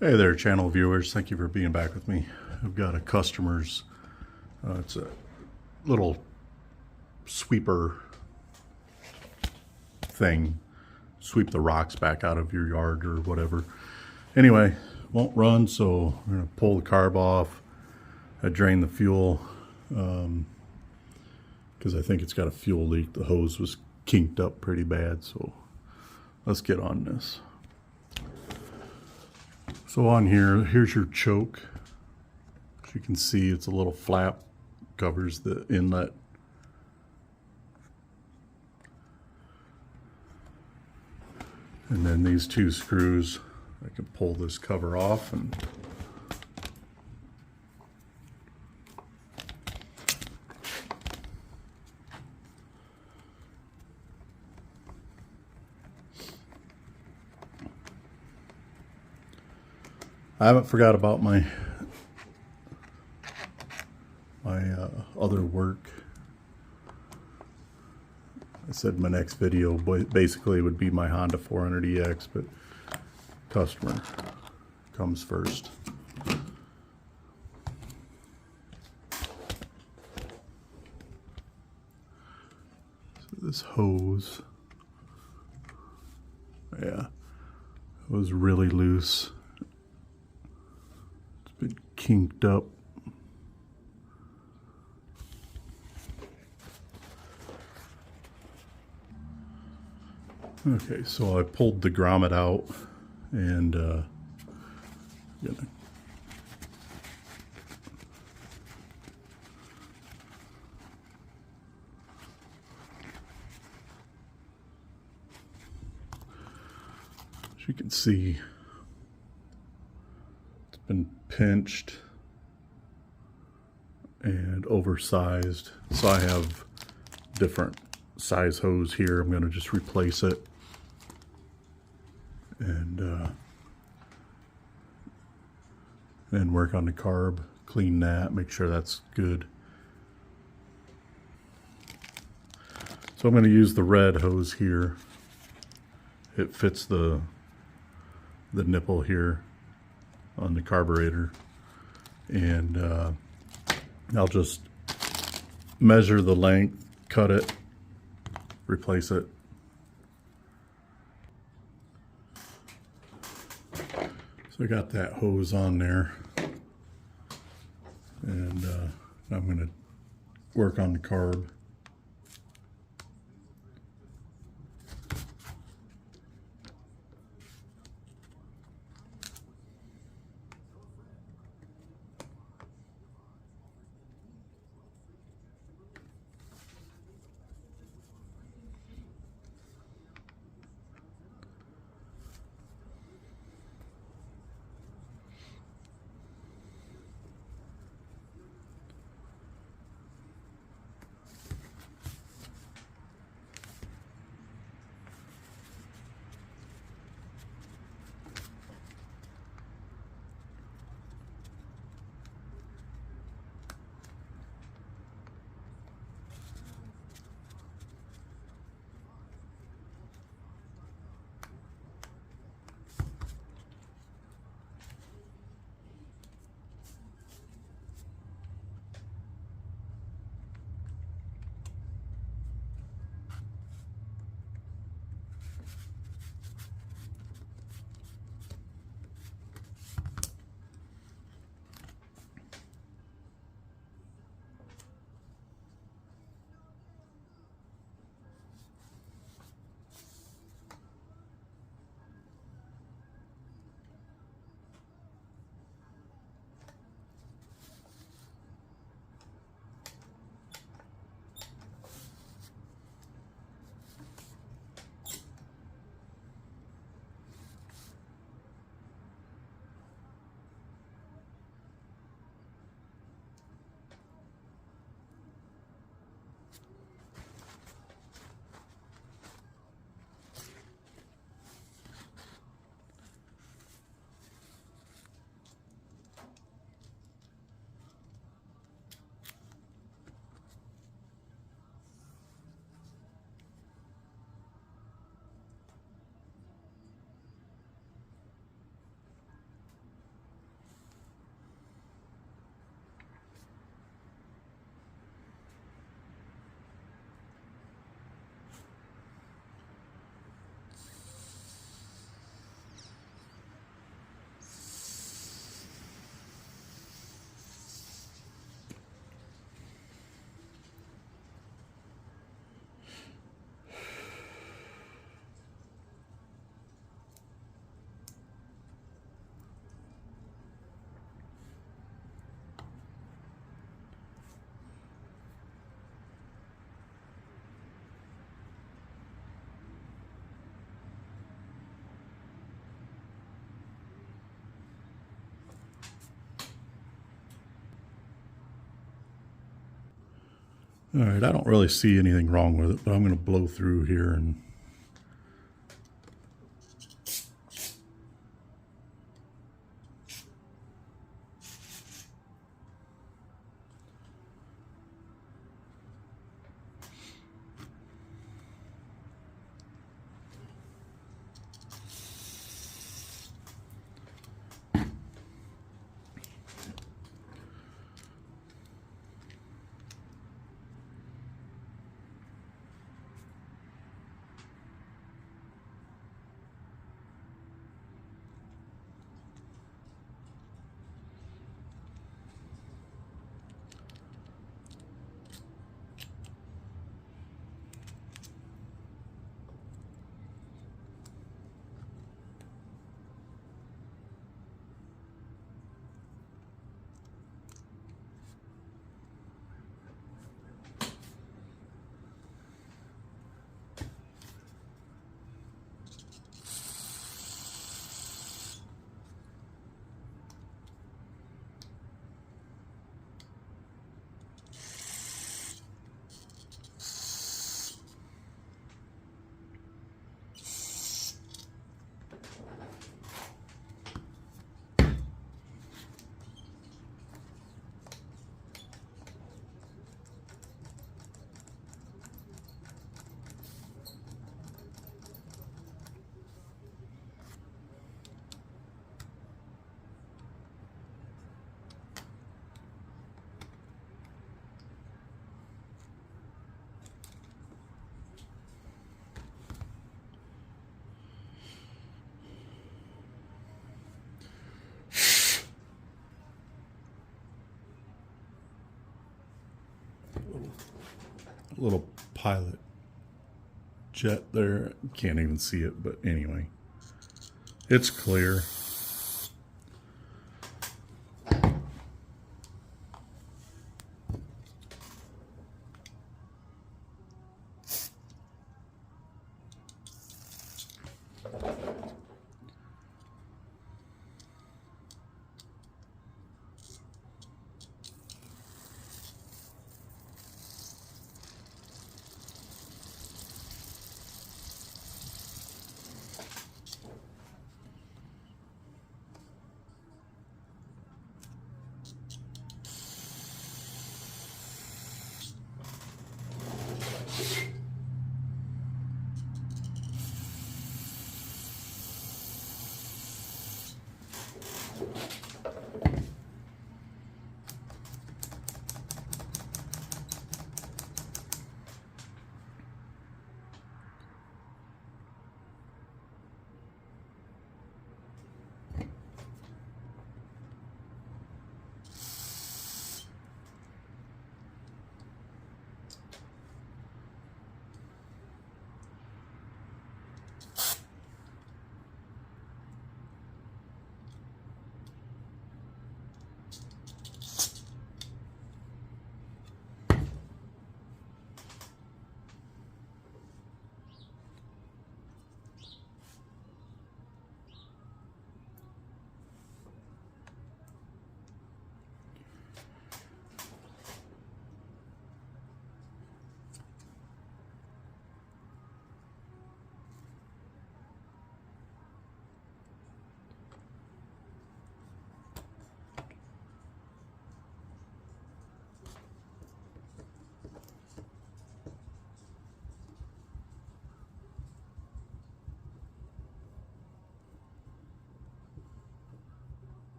Hey there, channel viewers. Thank you for being back with me. I've got a customer's, it's a little sweeper thing. Sweep the rocks back out of your yard or whatever. Anyway, won't run, so I'm going to pull the carb off. I drain the fuel because I think it's got a fuel leak. The hose was kinked up pretty bad, so let's get on this. So on here, here's your choke. As you can see, it's a little flap, covers the inlet. And then these two screws, I can pull this cover off and I haven't forgot about my other work. I said my next video basically would be my Honda 400EX, but customer comes first. So this hose, yeah, it was really loose. It's been kinked up. Okay, so I pulled the grommet out and gonna as you can see, it's been pinched and oversized. So I have different size hose here. I'm gonna just replace it and work on the carb, clean that, make sure that's good. So I'm going to use the red hose here. It fits the nipple here on the carburetor, and I'll just measure the length, cut it, replace it. So I got that hose on there, and I'm going to work on the carb. All right, I don't really see anything wrong with it, but I'm going to blow through here and a little pilot jet there. Can't even see it, but anyway, it's clear.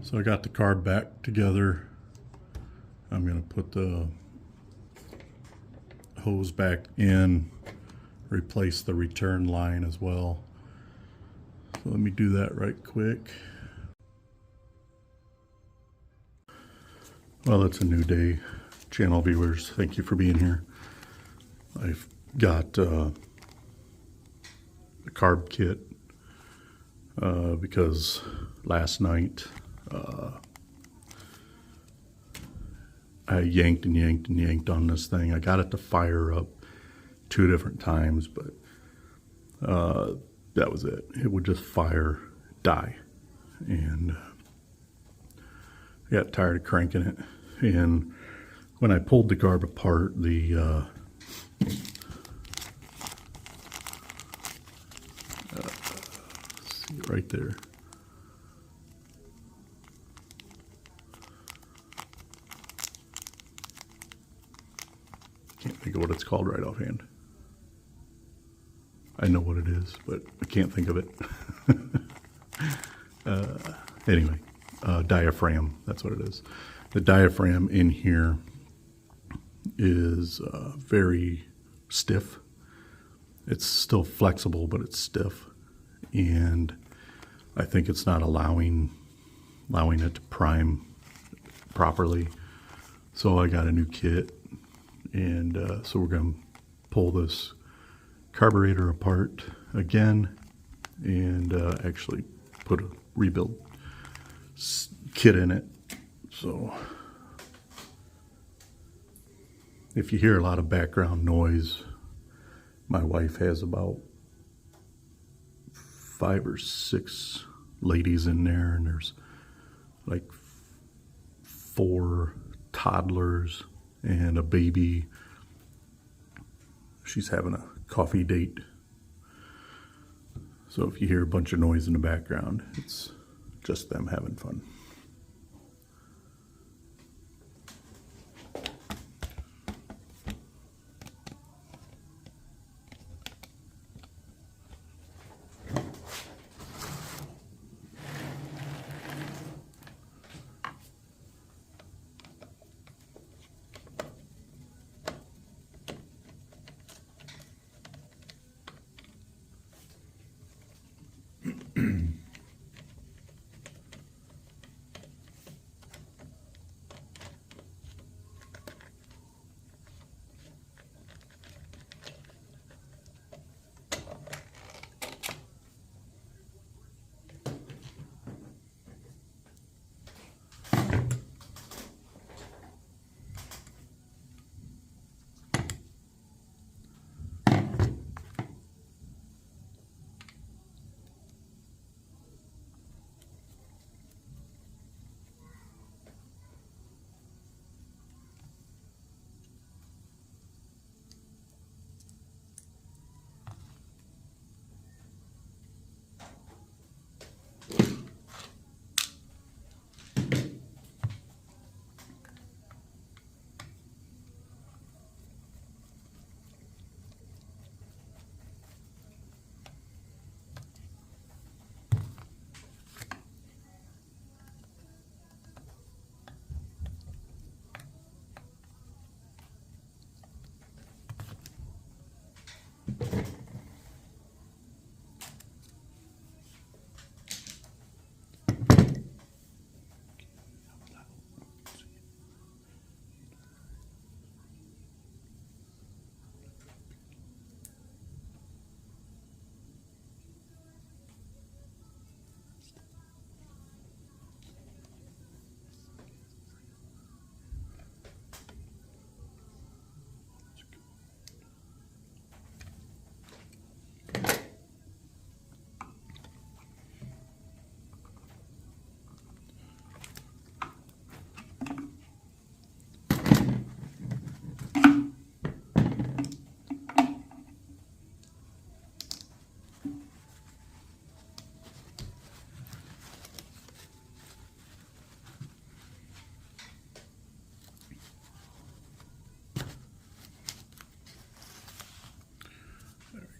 So I got the carb back together. I'm going to put the hose back in, replace the return line as well. So let me do that right quick. Well, it's a new day, channel viewers. Thank you for being here. I've got a carb kit because last night I yanked and yanked and yanked on this thing. I got it to fire up 2 different times, but that was it. It would just fire, die. And I got tired of cranking it. And when I pulled the carb apart, the see right there. Can't think of what it's called right offhand. I know what it is, but I can't think of it. Anyway, diaphragm, that's what it is. The diaphragm in here is very stiff. It's still flexible, but it's stiff. And I think it's not allowing it to prime properly. So I got a new kit. And so we're going to pull this carburetor apart again and actually put a rebuild kit in it. So if you hear a lot of background noise, my wife has about 5 or 6 ladies in there, and there's like 4 toddlers and a baby. She's having a coffee date. So if you hear a bunch of noise in the background, it's just them having fun.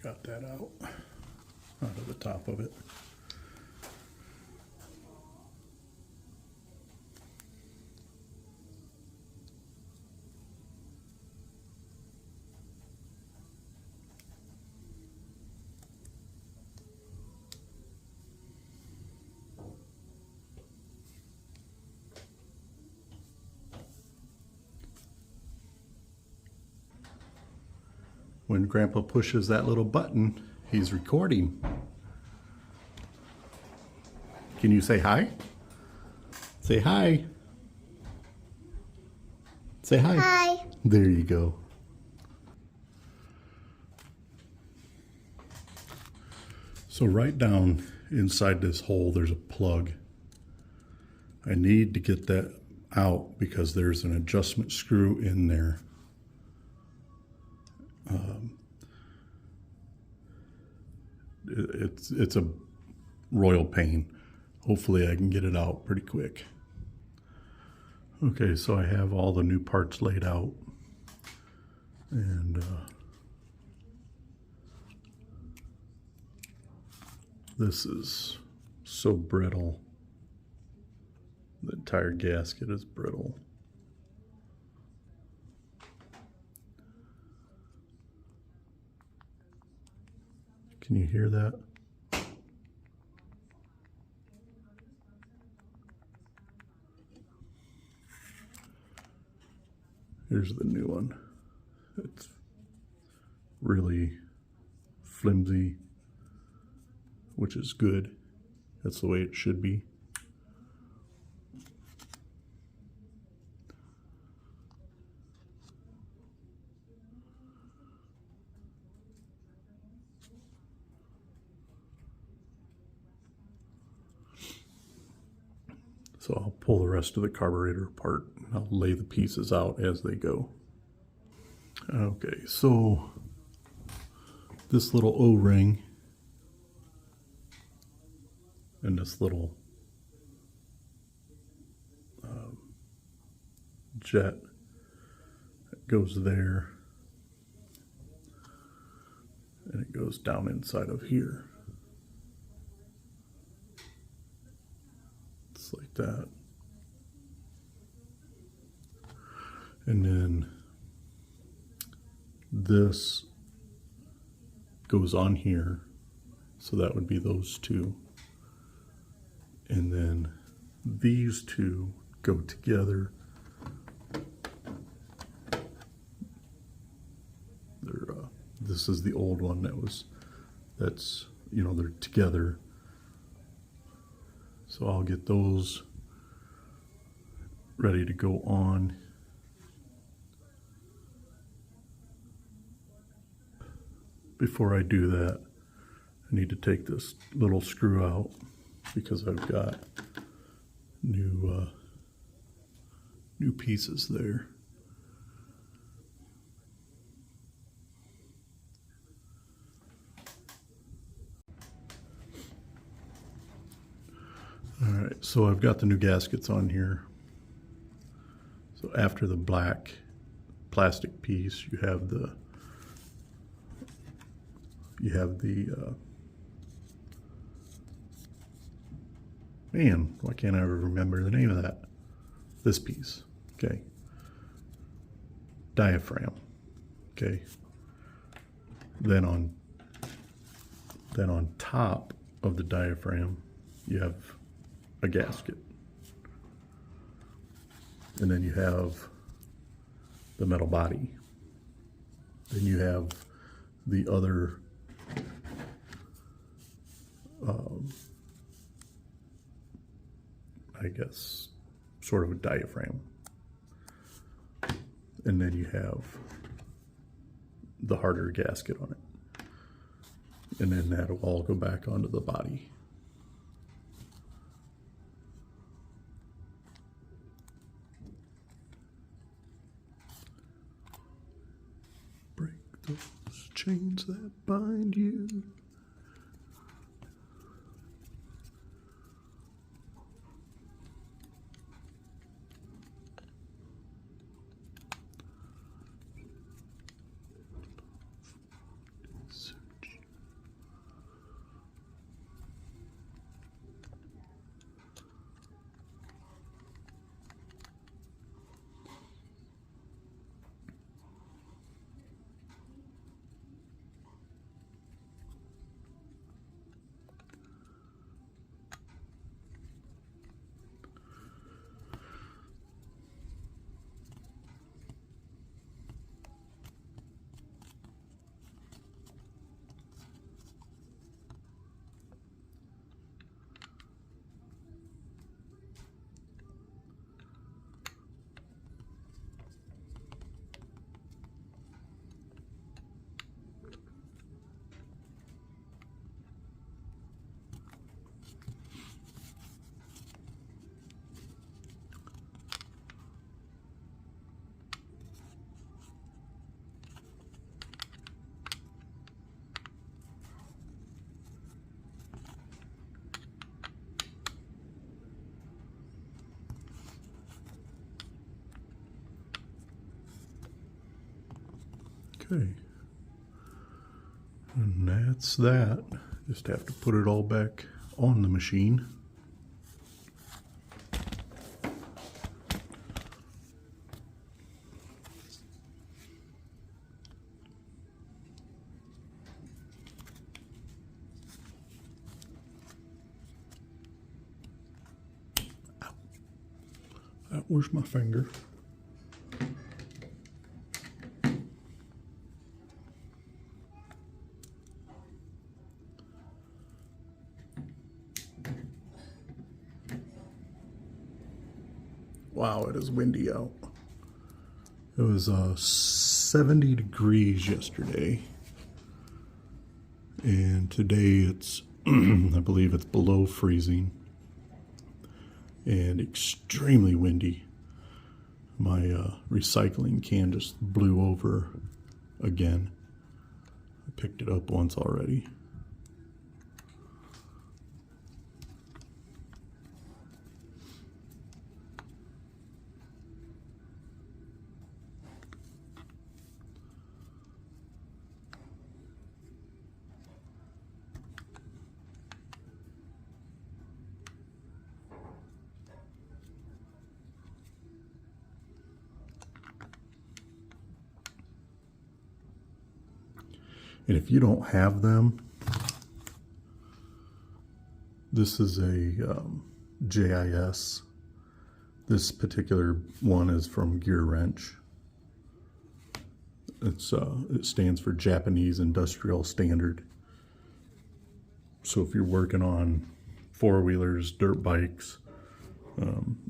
Got that out of the top of it. When Grandpa pushes that little button, he's recording. Can you say hi? Say hi. Say hi. Hi. There you go. So right down inside this hole, there's a plug. I need to get that out because there's an adjustment screw in there. It's a royal pain. Hopefully I can get it out pretty quick. Okay, so I have all the new parts laid out. And this is so brittle. The entire gasket is brittle. Can you hear that? Here's the new one. It's really flimsy, which is good. That's the way it should be. So I'll pull the rest of the carburetor apart. I'll lay the pieces out as they go. Okay, so this little O-ring and this little jet that goes there, and it goes down inside of here. It's like that. And then this goes on here, so that would be those two. And then these two go together. This is the old one that's, you know, they're together. So I'll get those ready to go on. Before I do that, I need to take this little screw out because I've got new pieces there. All right, so I've got the new gaskets on here. So after the black plastic piece, you have the man, why can't I remember the name of that? This piece, okay. Diaphragm, okay. Then on top of the diaphragm, you have a gasket. And then you have the metal body. Then you have the other I guess sort of a diaphragm. And then you have the harder gasket on it. And then that'll all go back onto the body. Break those chains that bind you. Okay. And that's that. Just have to put it all back on the machine. Where's my finger? Wow, it is windy out. It was 70 degrees yesterday. And today it's, I believe it's below freezing. And extremely windy. My recycling can just blew over again. I picked it up once already. And if you don't have them, this is a JIS. This particular one is from Gear Wrench. It stands for Japanese Industrial Standard. So if you're working on four-wheelers, dirt bikes,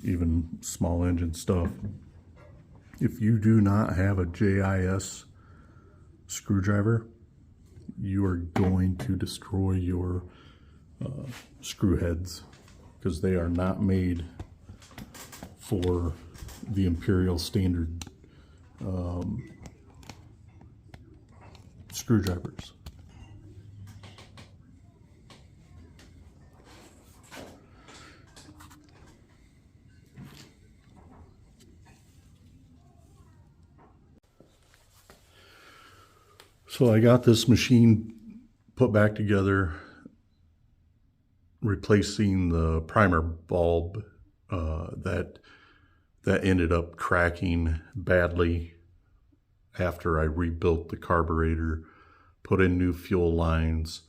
even small engine stuff, if you do not have a JIS screwdriver, you are going to destroy your screw heads, because they are not made for the Imperial Standard screwdrivers. So I got this machine put back together, replacing the primer bulb that ended up cracking badly after I rebuilt the carburetor, put in new fuel lines.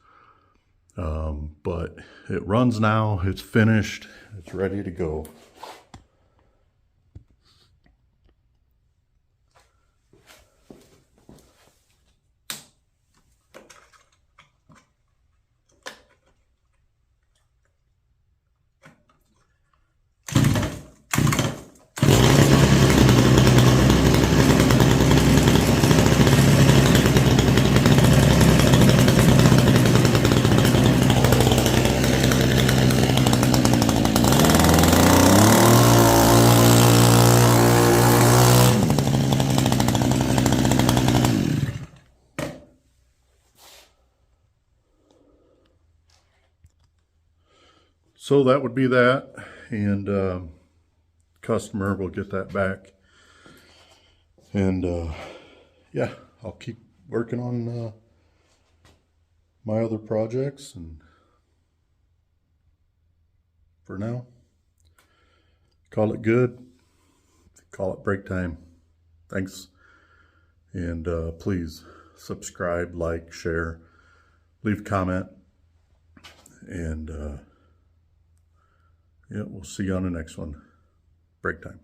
But it runs now, it's finished, it's ready to go. So that would be that, and customer will get that back. And yeah, I'll keep working on my other projects, and for now, call it good, call it break time. Thanks, and please subscribe, like, share, leave a comment, and yeah, we'll see you on the next one. Break time.